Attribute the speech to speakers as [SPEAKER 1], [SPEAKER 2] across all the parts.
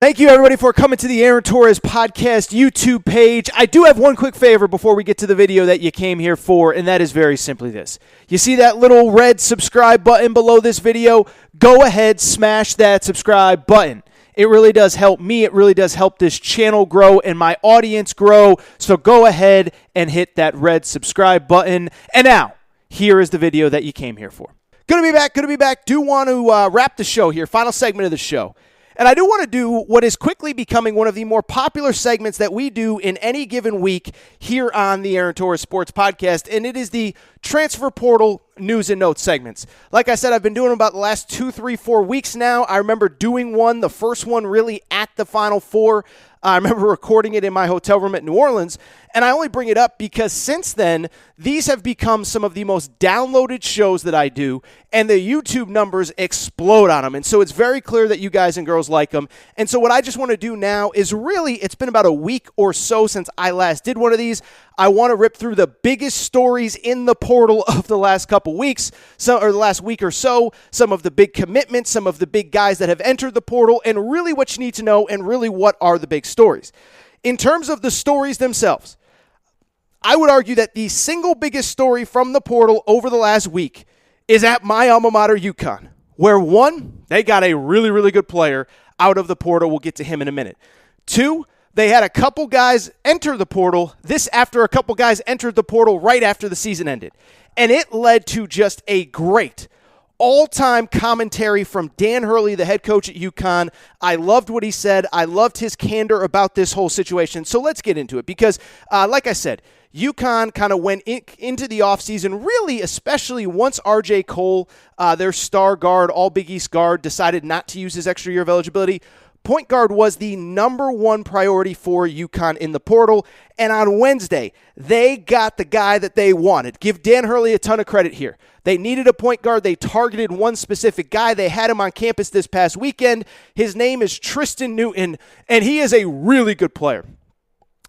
[SPEAKER 1] Thank you, everybody, for coming to the Aaron Torres Podcast YouTube page. I do have one quick favor before we get to the video that you came here for, and that is very simply this. You see that little red subscribe button below this video? Go ahead, smash that subscribe button. It really does help me. It really does help this channel grow and my audience grow. So go ahead and hit that red subscribe button. And now, here is the video that you came here for. Good to be back. Do want to wrap the show here, final segment of the show. And I do want to do what is quickly becoming one of the more popular segments that we do in any given week here on the Aaron Torres Sports Podcast, and it is the Transfer Portal News and Notes segments. Like I said, I've been doing them about the last 2, 3, 4 weeks now. I remember doing the first one really at the Final Four. I remember recording it in my hotel room at New Orleans, and I only bring it up because since then, these have become some of the most downloaded shows that I do, and the YouTube numbers explode on them, and so it's very clear that you guys and girls like them. And so what I just want to do now is really, it's been about a week or so since I last did one of these. I want to rip through the biggest stories in the portal of the last couple weeks, or the last week or so, some of the big commitments, some of the big guys that have entered the portal, and really what you need to know, and really what are the big stories. In terms of the stories themselves, I would argue that the single biggest story from the portal over the last week is at my alma mater, UConn, where one, they got a really, really good player out of the portal. We'll get to him in a minute. Two, they had a couple guys enter the portal. This after a couple guys entered the portal right after the season ended. And it led to just a great all-time commentary from Dan Hurley, the head coach at UConn. I loved what he said. I loved his candor about this whole situation. So let's get into it because, like I said, UConn kind of went into the offseason, really, especially once R.J. Cole, their star guard, all Big East guard, decided not to use his extra year of eligibility. Point guard was the number one priority for UConn in the portal, and on Wednesday, they got the guy that they wanted. Give Dan Hurley a ton of credit here. They needed a point guard. They targeted one specific guy. They had him on campus this past weekend. His name is Tristan Newton, and he is a really good player.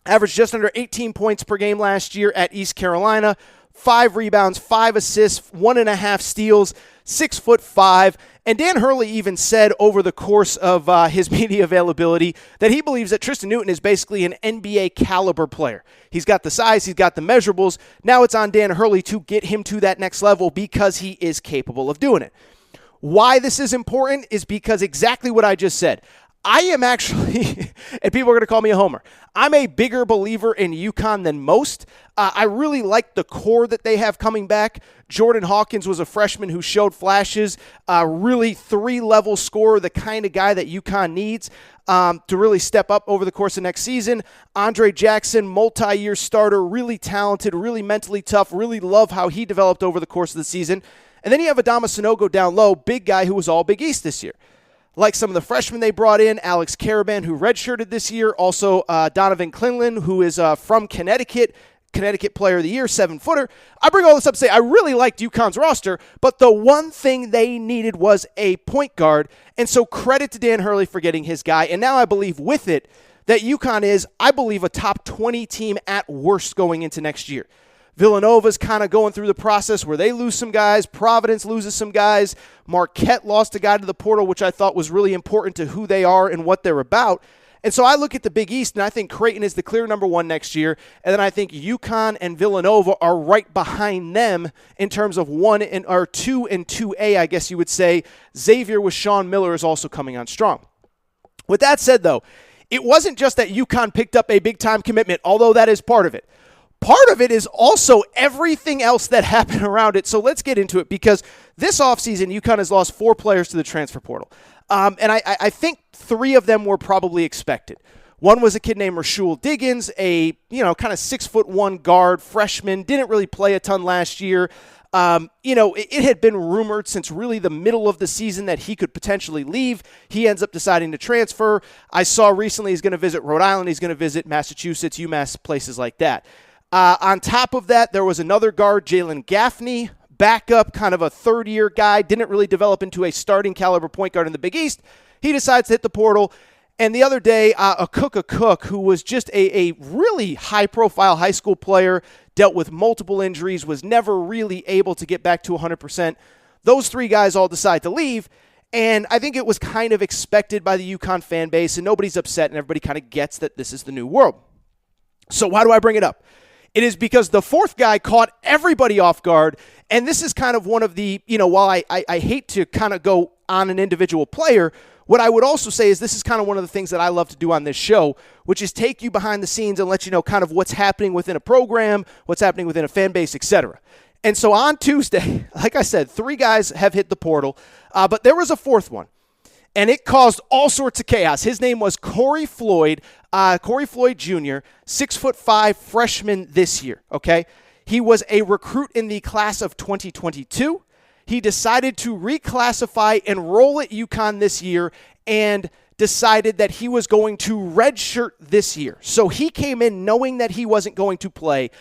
[SPEAKER 1] Averaged just under 18 points per game last year at East Carolina, 5 rebounds, 5 assists, 1.5 steals, 6'5". And Dan Hurley even said over the course of his media availability that he believes that Tristan Newton is basically an NBA caliber player. He's got the size, he's got the measurables. Now it's on Dan Hurley to get him to that next level because he is capable of doing it. Why this is important is because exactly what I just said. I am actually, and people are going to call me a homer, I'm a bigger believer in UConn than most. I really like the core that they have coming back. Jordan Hawkins was a freshman who showed flashes, really 3-level scorer, the kind of guy that UConn needs to really step up over the course of next season. Andre Jackson, multi-year starter, really talented, really mentally tough, really love how he developed over the course of the season. And then you have Adama Sanogo down low, big guy who was all Big East this year. Like some of the freshmen they brought in, Alex Caravan, who redshirted this year. Also, Donovan Clinlan, who is from Connecticut Player of the Year, 7-footer. I bring all this up to say I really liked UConn's roster, but the one thing they needed was a point guard. And so credit to Dan Hurley for getting his guy. And now I believe with it that UConn is, I believe, a top 20 team at worst going into next year. Villanova's kind of going through the process where they lose some guys. Providence loses some guys. Marquette lost a guy to the portal, which I thought was really important to who they are and what they're about. And so I look at the Big East, and I think Creighton is the clear number one next year. And then I think UConn and Villanova are right behind them in terms of 2 and 2A, I guess you would say. Xavier with Sean Miller is also coming on strong. With that said, though, it wasn't just that UConn picked up a big-time commitment, although that is part of it. Part of it is also everything else that happened around it. So let's get into it because this offseason, UConn has lost 4 players to the transfer portal. And I think 3 of them were probably expected. One was a kid named Rashul Diggins, a kind of 6'1" guard, freshman, didn't really play a ton last year. It had been rumored since really the middle of the season that he could potentially leave. He ends up deciding to transfer. I saw recently he's going to visit Rhode Island. He's going to visit Massachusetts, UMass, places like that. On top of that, there was another guard, Jalen Gaffney, backup, kind of a third-year guy, didn't really develop into a starting caliber point guard in the Big East. He decides to hit the portal. And the other day, a Cook, who was just a really high-profile high school player, dealt with multiple injuries, was never really able to get back to 100%. Those 3 guys all decide to leave. And I think it was kind of expected by the UConn fan base, and nobody's upset, and everybody kind of gets that this is the new world. So why do I bring it up? It is because the fourth guy caught everybody off guard, and this is kind of one of the, while I hate to kind of go on an individual player, what I would also say is this is kind of one of the things that I love to do on this show, which is take you behind the scenes and let you know kind of what's happening within a program, what's happening within a fan base, etc. And so on Tuesday, like I said, 3 guys have hit the portal, but there was a fourth one, and it caused all sorts of chaos. His name was Corey Floyd Jr., 6'5", freshman this year, okay? He was a recruit in the class of 2022. He decided to reclassify, enroll at UConn this year, and decided that he was going to redshirt this year. So he came in knowing that he wasn't going to play,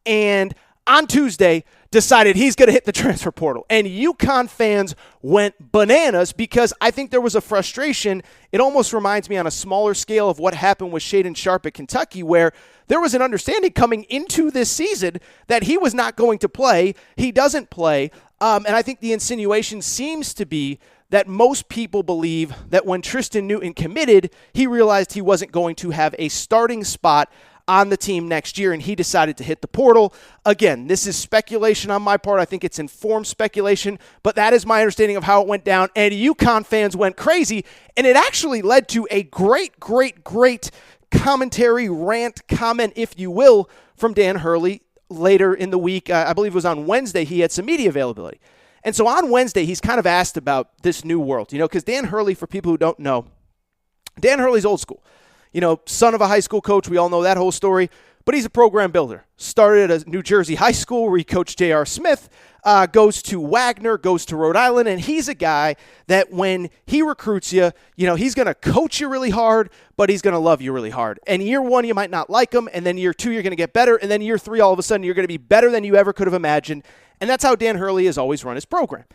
[SPEAKER 1] and on Tuesday decided he's going to hit the transfer portal. And UConn fans went bananas because I think there was a frustration. It almost reminds me on a smaller scale of what happened with Shaden Sharp at Kentucky, where there was an understanding coming into this season that he was not going to play. He doesn't play. And I think the insinuation seems to be that most people believe that when Tristan Newton committed, he realized he wasn't going to have a starting spot on the team next year, and he decided to hit the portal. Again, this is speculation on my part. I think it's informed speculation, but that is my understanding of how it went down, and UConn fans went crazy, and it actually led to a great commentary, rant, comment, if you will, from Dan Hurley later in the week. I believe it was on Wednesday he had some media availability. And so on Wednesday, he's kind of asked about this new world, because Dan Hurley, for people who don't know, Dan Hurley's old school. Son of a high school coach. We all know that whole story. But he's a program builder. Started at a New Jersey high school where he coached J.R. Smith, goes to Wagner, goes to Rhode Island, and he's a guy that when he recruits you, he's going to coach you really hard, but he's going to love you really hard. And year 1, you might not like him, and then year 2, you're going to get better, and then year 3, all of a sudden, you're going to be better than you ever could have imagined. And that's how Dan Hurley has always run his program.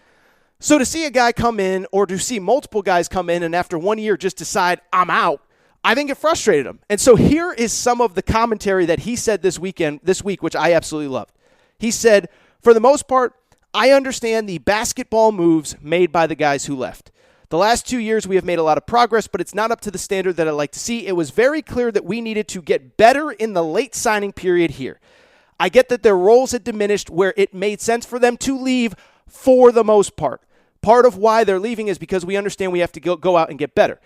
[SPEAKER 1] So to see a guy come in, or to see multiple guys come in, and after 1 year just decide, I'm out, I think it frustrated him. And so here is some of the commentary that he said this week, which I absolutely loved. He said, for the most part, I understand the basketball moves made by the guys who left. The last 2 years, we have made a lot of progress, but it's not up to the standard that I'd like to see. It was very clear that we needed to get better in the late signing period here. I get that their roles had diminished where it made sense for them to leave for the most part. Part of why they're leaving is because we understand we have to go out and get better.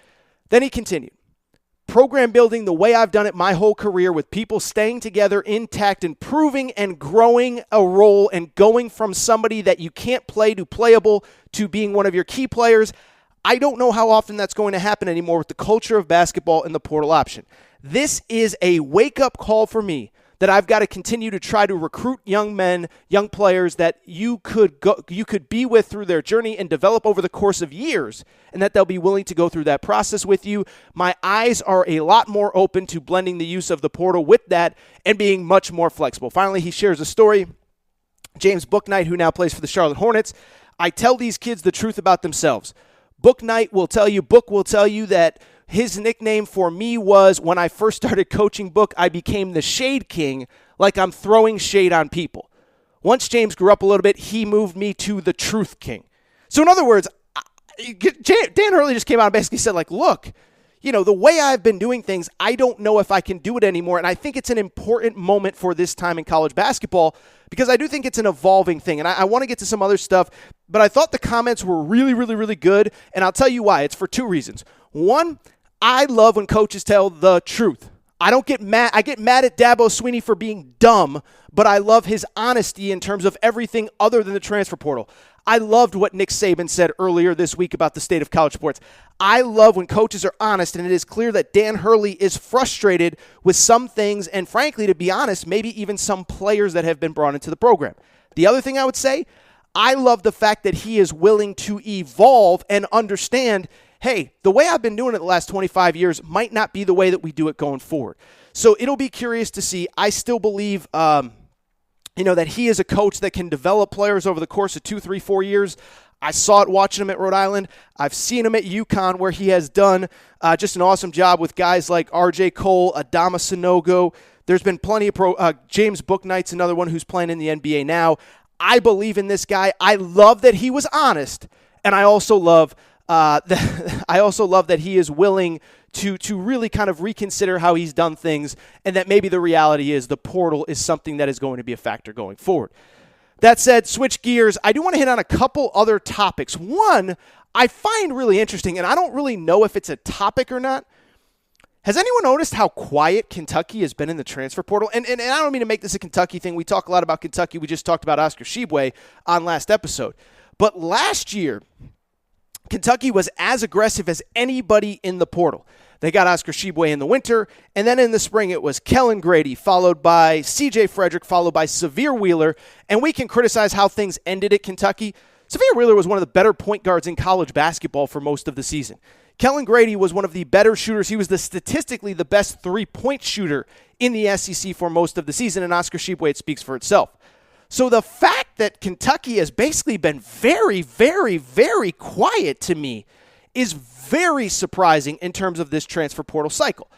[SPEAKER 1] Then he continued. Program building the way I've done it my whole career, with people staying together intact, improving and growing a role, and going from somebody that you can't play to playable to being one of your key players. I don't know how often that's going to happen anymore with the culture of basketball and the portal option. This is a wake-up call for me that I've got to continue to try to recruit young men, young players that you could be with through their journey and develop over the course of years, and that they'll be willing to go through that process with you. My eyes are a lot more open to blending the use of the portal with that and being much more flexible. Finally, he shares a story. James Bouknight, who now plays for the Charlotte Hornets, I tell these kids the truth about themselves. Book will tell you that his nickname for me was, when I first started coaching Book, I became the Shade King, like I'm throwing shade on people. Once James grew up a little bit, he moved me to the Truth King. So in other words, Dan Hurley just came out and basically said, look, the way I've been doing things, I don't know if I can do it anymore. And I think it's an important moment for this time in college basketball, because I do think it's an evolving thing. And I want to get to some other stuff, but I thought the comments were really, really, really good. And I'll tell you why. It's for 2 reasons. One, I love when coaches tell the truth. I don't get mad. I get mad at Dabo Swinney for being dumb, but I love his honesty in terms of everything other than the transfer portal. I loved what Nick Saban said earlier this week about the state of college sports. I love when coaches are honest, and it is clear that Dan Hurley is frustrated with some things, and frankly, to be honest, maybe even some players that have been brought into the program. The other thing I would say, I love the fact that he is willing to evolve and understand, hey, the way I've been doing it the last 25 years might not be the way that we do it going forward. So it'll be curious to see. I still believe, that he is a coach that can develop players over the course of 2, 3, 4 years. I saw it watching him at Rhode Island. I've seen him at UConn, where he has done just an awesome job with guys like R.J. Cole, Adama Sanogo. There's been plenty of James Bouknight's another one who's playing in the NBA now. I believe in this guy. I love that he was honest, and I also love I also love that he is willing to really kind of reconsider how he's done things, and that maybe the reality is the portal is something that is going to be a factor going forward. That said, switch gears. I do want to hit on a couple other topics. One, I find really interesting, and I don't really know if it's a topic or not. Has anyone noticed how quiet Kentucky has been in the transfer portal? And I don't mean to make this a Kentucky thing. We talk a lot about Kentucky. We just talked about Oscar Tshiebwe on last episode. But last year, Kentucky was as aggressive as anybody in the portal. They got Oscar Tshiebwe in the winter, and then in the spring it was Kellen Grady, followed by C.J. Frederick, followed by Severe Wheeler. And we can criticize how things ended at Kentucky. Severe Wheeler was one of the better point guards in college basketball for most of the season. Kellen Grady was one of the better shooters. He was statistically the best three-point shooter in the SEC for most of the season, and Oscar Tshiebwe, it speaks for itself. So the fact that Kentucky has basically been very, very, very quiet to me is very surprising in terms of this transfer portal cycle.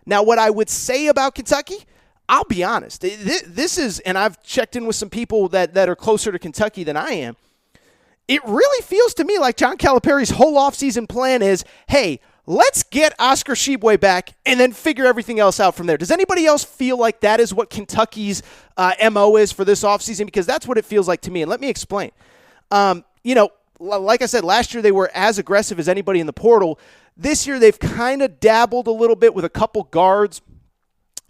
[SPEAKER 1] Now, what I would say about Kentucky, I'll be honest. This is, and I've checked in with some people that are closer to Kentucky than I am, it really feels to me like John Calipari's whole offseason plan is, hey, let's get Oscar Tshiebwe back and then figure everything else out from there. Does anybody else feel like that is what Kentucky's MO is for this offseason? Because that's what it feels like to me. And let me explain. Like I said, last year they were as aggressive as anybody in the portal. This year they've kind of dabbled a little bit with a couple guards.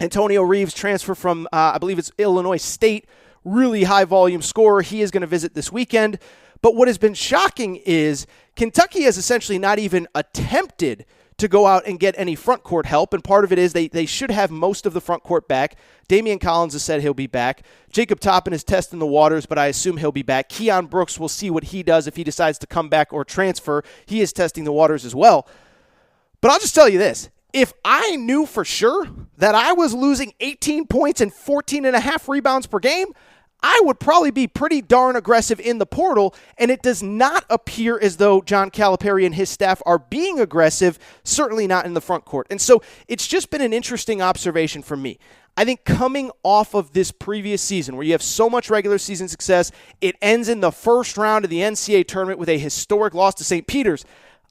[SPEAKER 1] Antonio Reeves transfer from, I believe it's Illinois State, really high-volume scorer. He is going to visit this weekend. But what has been shocking is Kentucky has essentially not even attempted to go out and get any front court help, and part of it is they should have most of the front court back. Damian Collins has said he'll be back. Jacob Toppin is testing the waters, but I assume he'll be back. Keon Brooks, will see what he does if he decides to come back or transfer. He is testing the waters as well. But I'll just tell you this. If I knew for sure that I was losing 18 points and 14 and a half rebounds per game, I would probably be pretty darn aggressive in the portal, and it does not appear as though John Calipari and his staff are being aggressive, certainly not in the front court. And so it's just been an interesting observation for me. I think coming off of this previous season where you have so much regular season success, it ends in the first round of the NCAA tournament with a historic loss to St. Peter's.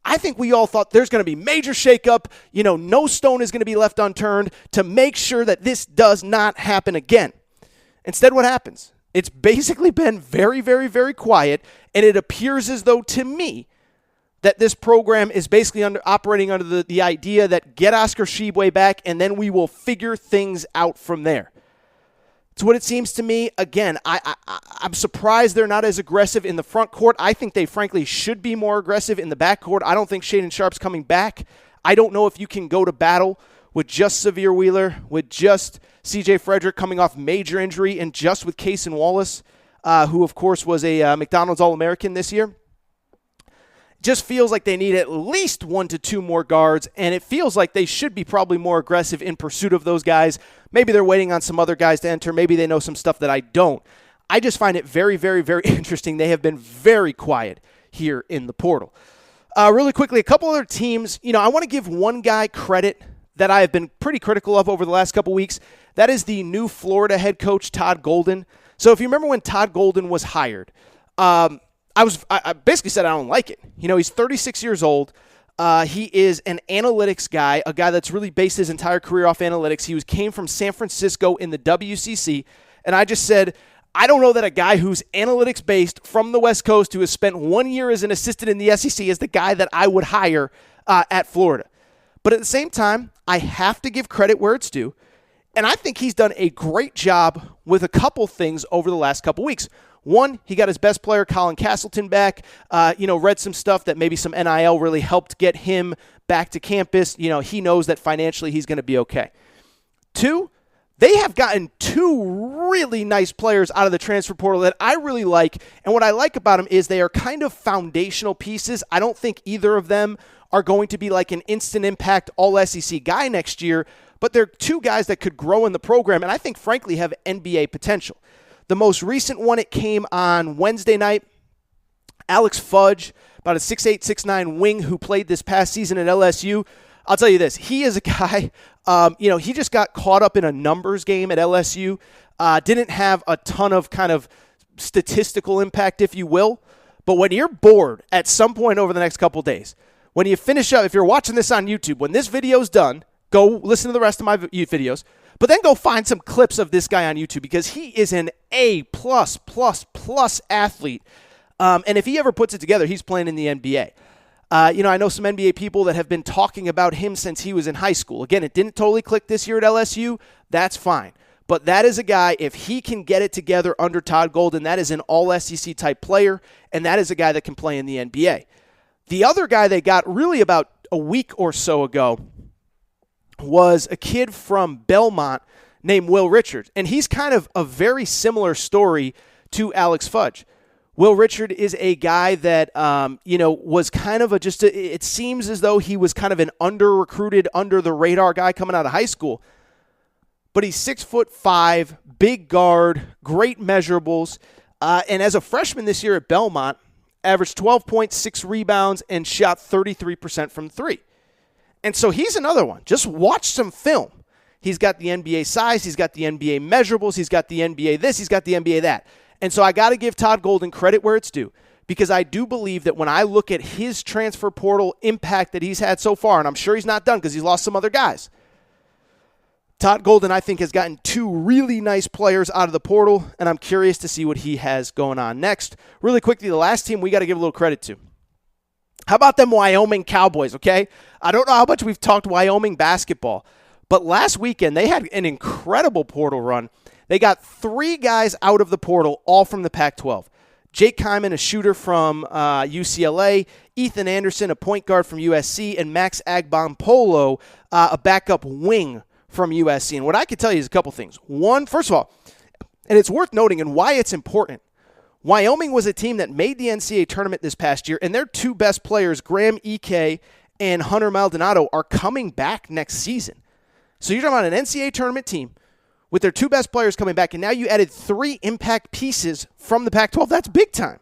[SPEAKER 1] I think we all thought there's going to be major shakeup. No stone is going to be left unturned to make sure that this does not happen again. Instead, what happens? It's basically been very, very, very quiet, and it appears as though, to me, that this program is basically operating under the idea that get Oscar Tshiebwe back, and then we will figure things out from there. It's what it seems to me. Again, I'm surprised they're not as aggressive in the front court. I think they, frankly, should be more aggressive in the back court. I don't think Shaedon Sharp's coming back. I don't know if you can go to battle with just Severe Wheeler, with just C.J. Frederick coming off major injury, and just with Cason Wallace, who, of course, was a McDonald's All-American this year. Just feels like they need at least 1 to 2 more guards, and it feels like they should be probably more aggressive in pursuit of those guys. Maybe they're waiting on some other guys to enter. Maybe they know some stuff that I don't. I just find it very, very, very interesting. They have been very quiet here in the portal. Really quickly, a couple other teams. I want to give one guy credit that I have been pretty critical of over the last couple weeks. That is the new Florida head coach, Todd Golden. So if you remember when Todd Golden was hired, I basically said I don't like it. He's 36 years old. He is an analytics guy, a guy that's really based his entire career off analytics. He came from San Francisco in the WCC, and I just said, I don't know that a guy who's analytics-based from the West Coast who has spent 1 year as an assistant in the SEC is the guy that I would hire at Florida. But at the same time, I have to give credit where it's due, and I think he's done a great job with a couple things over the last couple weeks. One, he got his best player, Colin Castleton, back. Read some stuff that maybe some NIL really helped get him back to campus. He knows that financially he's going to be okay. Two, they have gotten 2 really nice players out of the transfer portal that I really like. And what I like about them is they are kind of foundational pieces. I don't think either of them are going to be like an instant impact all-SEC guy next year, but they're 2 guys that could grow in the program and I think, frankly, have NBA potential. The most recent one, it came on Wednesday night. Alex Fudge, about a 6'8", 6'9" wing who played this past season at LSU. I'll tell you this. He is a guy, he just got caught up in a numbers game at LSU. Didn't have a ton of kind of statistical impact, if you will. But when you're bored at some point over the next couple days, when you finish up, if you're watching this on YouTube, when this video's done, go listen to the rest of my videos, but then go find some clips of this guy on YouTube because he is an A++ athlete. And if he ever puts it together, he's playing in the NBA. I know some NBA people that have been talking about him since he was in high school. Again, it didn't totally click this year at LSU. That's fine. But that is a guy, if he can get it together under Todd Golden, that is an all-SEC type player, and that is a guy that can play in the NBA. The other guy they got really about a week or so ago was a kid from Belmont named Will Richard, and he's kind of a very similar story to Alex Fudge. Will Richard is a guy that, was kind of it seems as though he was kind of an under-recruited, under-the-radar guy coming out of high school. But he's 6'5", big guard, great measurables. And as a freshman this year at Belmont, averaged 12.6 rebounds and shot 33% from three. And so he's another one. Just watch some film. He's got the NBA size. He's got the NBA measurables. He's got the NBA this. He's got the NBA that. And so I got to give Todd Golden credit where it's due, because I do believe that when I look at his transfer portal impact that he's had so far, and I'm sure he's not done because he's lost some other guys, Todd Golden, I think, has gotten two really nice players out of the portal, and I'm curious to see what he has going on next. Really quickly, the last team we got to give a little credit to. How about them Wyoming Cowboys, okay? I don't know how much we've talked Wyoming basketball, but last weekend they had an incredible portal run. They got three guys out of the portal, all from the Pac-12. Jake Kyman, a shooter from UCLA, Ethan Anderson, a point guard from USC, and Max Agbompolo, a backup wing from USC. And what I could tell you is a couple things. One, first of all, and it's worth noting and why it's important, Wyoming was a team that made the NCAA tournament this past year, and their two best players, Graham Ike and Hunter Maldonado, are coming back next season. So you're talking about an NCAA tournament team with their two best players coming back, and now you added three impact pieces from the Pac-12. That's big time.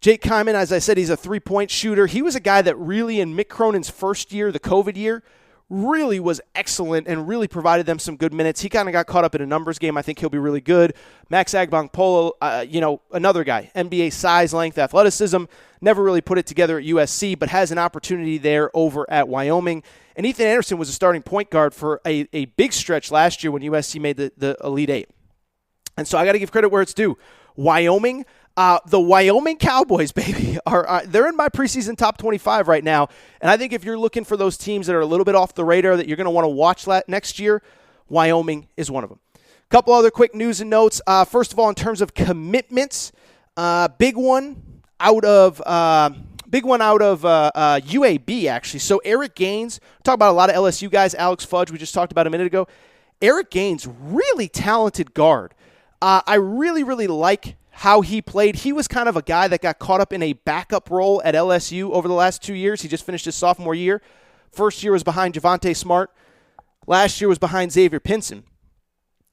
[SPEAKER 1] Jake Kyman, as I said, he's a three-point shooter. He was a guy that really, in Mick Cronin's first year, the COVID year, really was excellent and really provided them some good minutes. He kind of got caught up in a numbers game. I think he'll be really good. Max Agbompolo, another guy, NBA size, length, athleticism, never really put it together at USC, but has an opportunity there over at Wyoming. And Ethan Anderson was a starting point guard for a big stretch last year when USC made the Elite Eight. And so I got to give credit where it's due. Wyoming, the Wyoming Cowboys, baby, they're in my preseason top 25 right now. And I think if you're looking for those teams that are a little bit off the radar that you're going to want to watch next year, Wyoming is one of them. A couple other quick news and notes. First of all, in terms of commitments, big one out of UAB, actually. So Eric Gaines, talk about a lot of LSU guys. Alex Fudge, we just talked about a minute ago. Eric Gaines, really talented guard. I really, really like how he played. He was kind of a guy that got caught up in a backup role at LSU over the last 2 years. He just finished his sophomore year. First year was behind Javonte Smart. Last year was behind Xavier Pinson.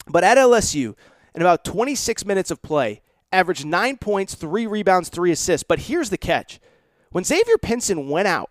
[SPEAKER 1] But at LSU, in about 26 minutes of play, averaged 9 points, 3 rebounds, 3 assists. But here's the catch. When Xavier Pinson went out,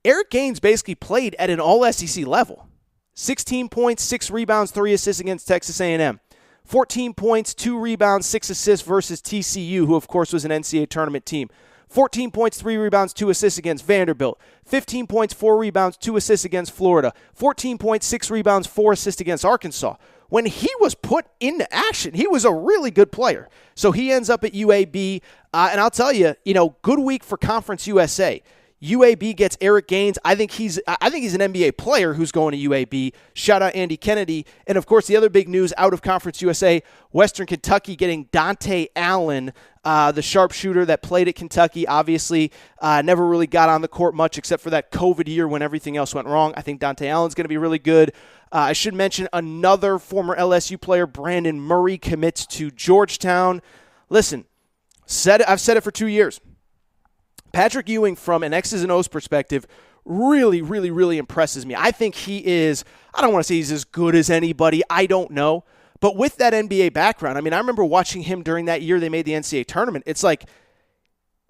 [SPEAKER 1] Eric Gaines basically played at an all-SEC level. 16 points, 6 rebounds, 3 assists against Texas A&M. 14 points, 2 rebounds, 6 assists versus TCU, who, of course, was an NCAA tournament team. 14 points, 3 rebounds, 2 assists against Vanderbilt. 15 points, 4 rebounds, 2 assists against Florida. 14 points, 6 rebounds, 4 assists against Arkansas. When he was put into action, he was a really good player. So he ends up at UAB, and I'll tell you, good week for Conference USA. UAB gets Eric Gaines. I think he's an NBA player who's going to UAB. Shout out Andy Kennedy. And, of course, the other big news out of Conference USA, Western Kentucky getting Dante Allen, the sharpshooter that played at Kentucky. Obviously, never really got on the court much except for that COVID year when everything else went wrong. I think Dante Allen's going to be really good. I should mention another former LSU player, Brandon Murray, commits to Georgetown. Listen, I've said it for 2 years. Patrick Ewing, from an X's and O's perspective, really, really, really impresses me. I think he is, I don't want to say he's as good as anybody. I don't know. But with that NBA background, I remember watching him during that year they made the NCAA tournament. It's like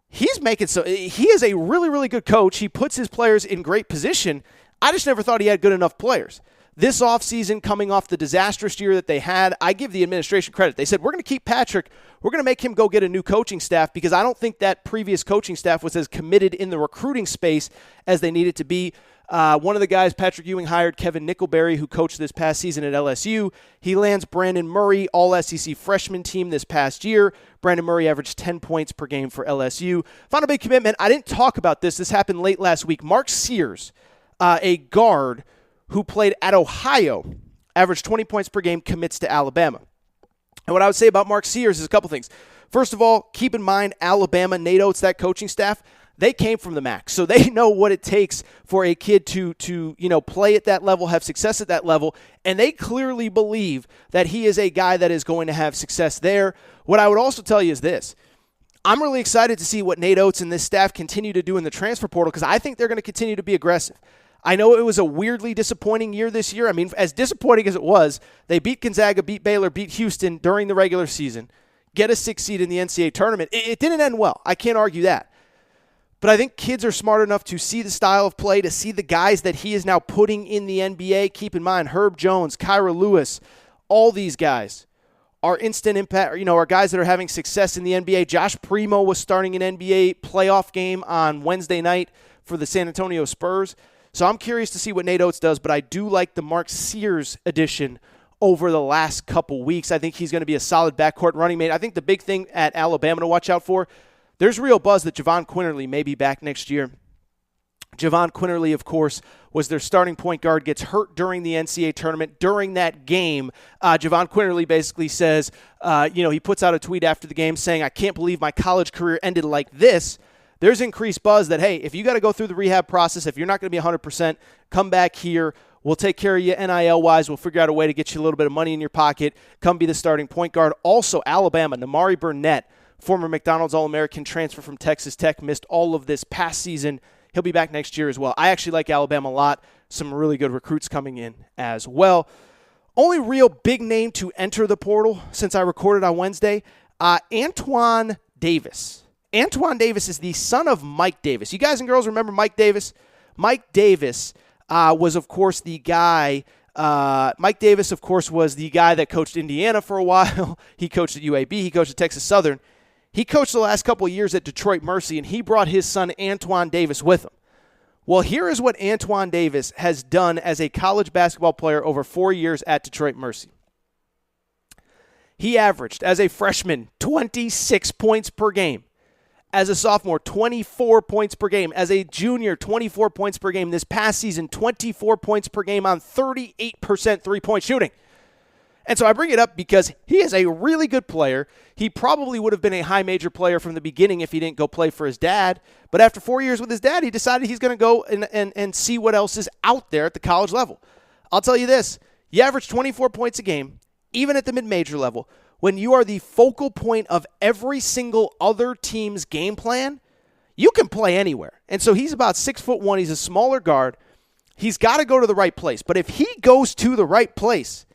[SPEAKER 1] he is a really, really good coach. He puts his players in great position. I just never thought he had good enough players. This offseason, coming off the disastrous year that they had, I give the administration credit. They said, we're going to keep Patrick. We're going to make him go get a new coaching staff because I don't think that previous coaching staff was as committed in the recruiting space as they needed to be. One of the guys Patrick Ewing hired, Kevin Nickelberry, who coached this past season at LSU. He lands Brandon Murray, all-SEC freshman team this past year. Brandon Murray averaged 10 points per game for LSU. Found a big commitment. I didn't talk about this. This happened late last week. Mark Sears, a guard who played at Ohio, averaged 20 points per game, commits to Alabama. And what I would say about Mark Sears is a couple things. First of all, keep in mind Alabama, Nate Oates, that coaching staff, they came from the MAC, so they know what it takes for a kid to play at that level, have success at that level, and they clearly believe that he is a guy that is going to have success there. What I would also tell you is this. I'm really excited to see what Nate Oates and this staff continue to do in the transfer portal because I think they're going to continue to be aggressive. I know it was a weirdly disappointing year this year. I mean, as disappointing as it was, they beat Gonzaga, beat Baylor, beat Houston during the regular season, get a 6th seed in the NCAA tournament. It didn't end well. I can't argue that. But I think kids are smart enough to see the style of play, to see the guys that he is now putting in the NBA. Keep in mind, Herb Jones, Kyra Lewis, all these guys are instant impact, are guys that are having success in the NBA. Josh Primo was starting an NBA playoff game on Wednesday night for the San Antonio Spurs. So I'm curious to see what Nate Oates does, but I do like the Mark Sears addition over the last couple weeks. I think he's going to be a solid backcourt running mate. I think the big thing at Alabama to watch out for, there's real buzz that Javon Quinterly may be back next year. Javon Quinterly, of course, was their starting point guard, gets hurt during the NCAA tournament. During that game, Javon Quinterly basically says, he puts out a tweet after the game saying, I can't believe my college career ended like this. There's increased buzz that, hey, if you got to go through the rehab process, if you're not going to be 100%, come back here. We'll take care of you NIL-wise. We'll figure out a way to get you a little bit of money in your pocket. Come be the starting point guard. Also, Alabama, Namari Burnett, former McDonald's All-American transfer from Texas Tech, missed all of this past season. He'll be back next year as well. I actually like Alabama a lot. Some really good recruits coming in as well. Only real big name to enter the portal since I recorded on Wednesday, Antoine Davis. Antoine Davis is the son of Mike Davis. You guys and girls remember Mike Davis? Mike Davis was, of course, the guy. Mike Davis, of course, was the guy that coached Indiana for a while. He coached at UAB. He coached at Texas Southern. He coached the last couple of years at Detroit Mercy, and he brought his son Antoine Davis with him. Well, here is what Antoine Davis has done as a college basketball player over 4 years at Detroit Mercy. He averaged, as a freshman, 26 points per game. As a sophomore, 24 points per game. As a junior, 24 points per game. This past season, 24 points per game on 38% three-point shooting. And so I bring it up because he is a really good player. He probably would have been a high major player from the beginning if he didn't go play for his dad. But after 4 years with his dad, he decided he's going to go and see what else is out there at the college level. I'll tell you this. You average 24 points a game, even at the mid-major level. When you are the focal point of every single other team's game plan, you can play anywhere. And so he's about 6'1". He's a smaller guard. He's got to go to the right place. But if he goes to the right place,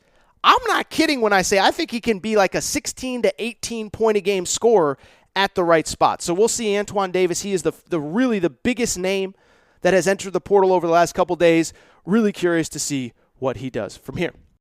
[SPEAKER 1] I'm not kidding when I say I think he can be like a 16 to 18 point a game scorer at the right spot. So we'll see Antoine Davis. He is the really the biggest name that has entered the portal over the last couple days. Really curious to see what he does from here.